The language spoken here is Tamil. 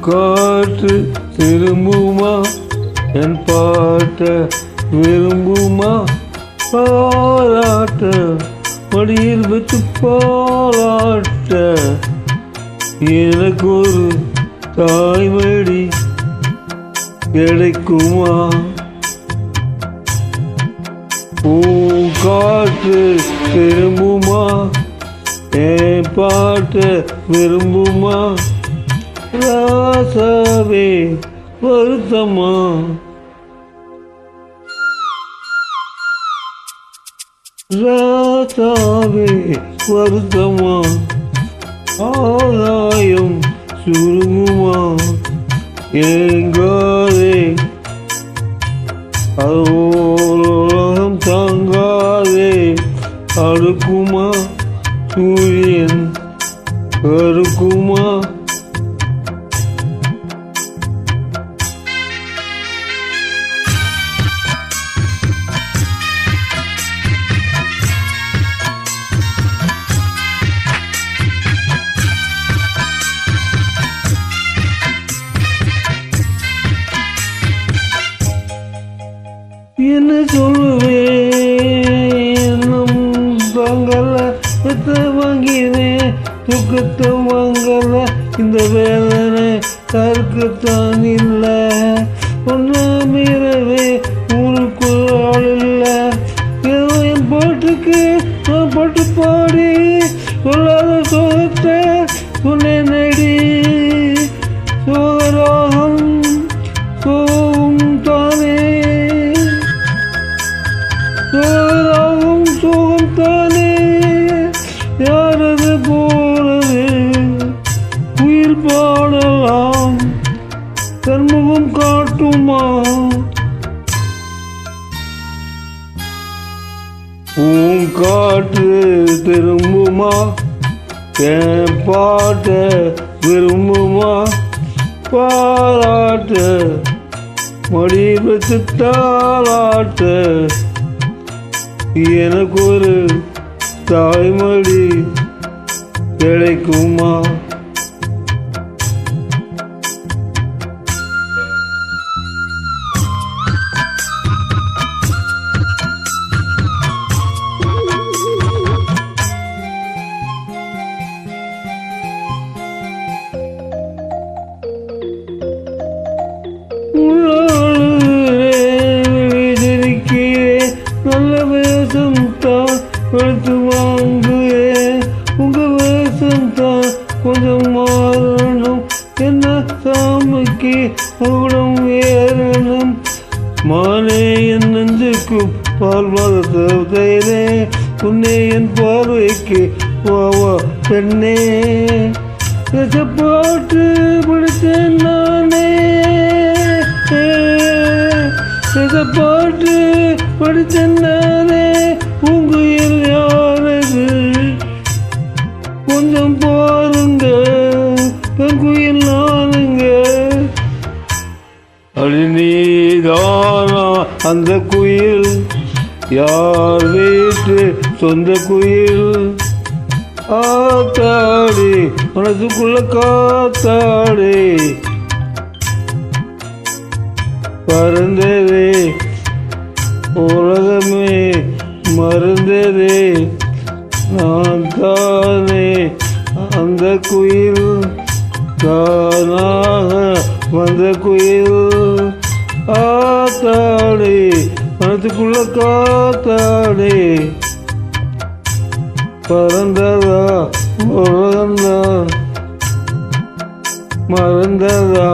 காற்று திரும்புமா என் பாட்ட விரும்புமா பாராட்ட மடியில் வச்சு பாராட்ட எனக்கு ஒரு தாய்மடி கிடைக்குமா காற்று திரும்புமா என் பாட்ட விரும்புமா ராசாவே வருத்தமா ராசாவே வருத்தமா ஆதாயம் சுருங்குமா எங்காதே உலகம் தாங்காதே அடுக்குமா சூரியன் கருக்குமா என்ன சொல்லுவேன் வாங்கல வாங்கினேன் துக்கத்தை வாங்கல இந்த வேதனை கருக்கத்தான் இல்லை ஒன்று மீறவே ஊருக்கு ஆள் இல்லை ஏதோ என் பாட்டுக்கு நான் பாட்டு பாடி சொல்லாத சோகத்தை சொன்னேன் நடி சோகராகம் சோகம் தானே சோகராகும் சோகம் தானே யாரது போறது உயிர் பாடலாம் தன்முகம் காட்டுமா உன் காற்று திரும்புமா என் பாட்ட விரும்புமா பாராட்ட மடி வச்சு தாளாட்ட எனக்கு ஒரு தாய்மடி கிடைக்குமா நல்ல வேஷம் தான் எடுத்து வாங்குவேன் உங்க வேஷம் தான் கொஞ்சம் மாறணும் என்ன சாமிக்கு அவடம் ஏறணும் மானே என் நெஞ்சுக்கும் பால் மரத்தே உன்னே என் பார்வைக்கு வாவா பெண்ணே பாட்டு பிடிச்சேன் நானே பாட்டு படித்தே உங்குயில் யாரது கொஞ்சம் பாருங்க பெங்குயில் நானுங்க அடி நீதானா அந்த குயில் யார் வீட்டு சொந்த குயில் ஆத்தாடி மனசுக்குள்ள காத்தாடி பறந்ததே உலகமே மறந்ததே நான் தானே அந்த குயில் தானாக வந்த குயில் ஆத்தாடி மனசுக்குள்ள காத்தாடி பறந்ததா உலகம்தான் மறந்ததா